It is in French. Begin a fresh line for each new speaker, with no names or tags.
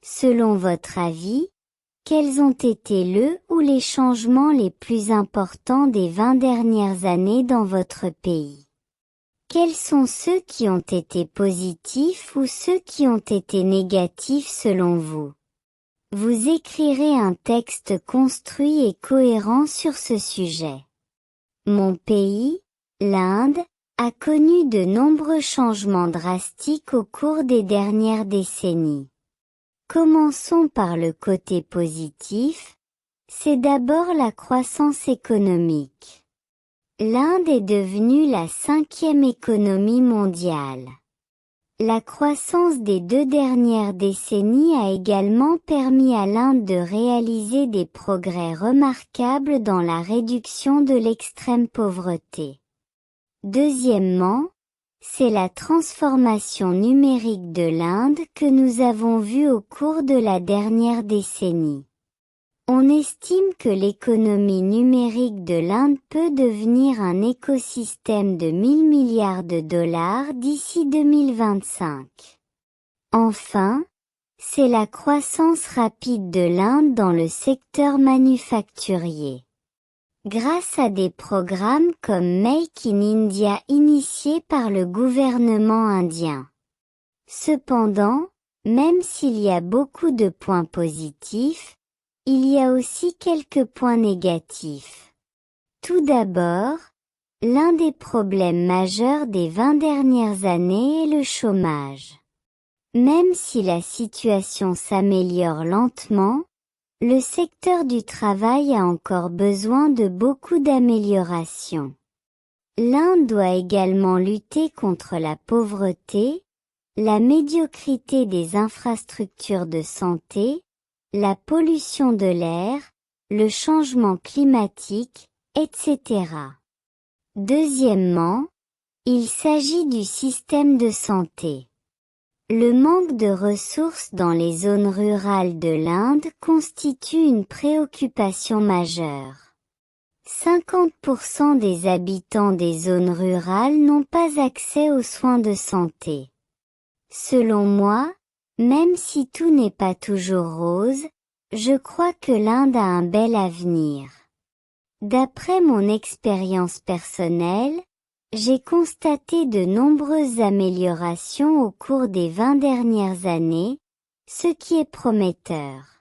Selon votre avis, quels ont été les changements les plus importants des 20 dernières années dans votre pays? Quels sont ceux qui ont été positifs ou ceux qui ont été négatifs selon vous? Vous écrirez un texte construit et cohérent sur ce sujet. Mon pays, l'Inde, a connu de nombreux changements drastiques au cours des dernières décennies. Commençons par le côté positif. C'est d'abord la croissance économique. L'Inde est devenue la 5e économie mondiale. La croissance des 2 dernières décennies a également permis à l'Inde de réaliser des progrès remarquables dans la réduction de l'extrême pauvreté. Deuxièmement, c'est la transformation numérique de l'Inde que nous avons vue au cours de la dernière décennie. On estime que l'économie numérique de l'Inde peut devenir un écosystème de 1000 milliards de dollars d'ici 2025. Enfin, c'est la croissance rapide de l'Inde dans le secteur manufacturier. Grâce à des programmes comme Make in India initiés par le gouvernement indien. Cependant, même s'il y a beaucoup de points positifs, il y a aussi quelques points négatifs. Tout d'abord, l'un des problèmes majeurs des 20 dernières années est le chômage. Même si la situation s'améliore lentement, le secteur du travail a encore besoin de beaucoup d'améliorations. L'Inde doit également lutter contre la pauvreté, la médiocrité des infrastructures de santé, la pollution de l'air, le changement climatique, etc. Deuxièmement, il s'agit du système de santé. Le manque de ressources dans les zones rurales de l'Inde constitue une préoccupation majeure. 50% des habitants des zones rurales n'ont pas accès aux soins de santé. Selon moi, même si tout n'est pas toujours rose, je crois que l'Inde a un bel avenir. D'après mon expérience personnelle, j'ai constaté de nombreuses améliorations au cours des 20 dernières années, ce qui est prometteur.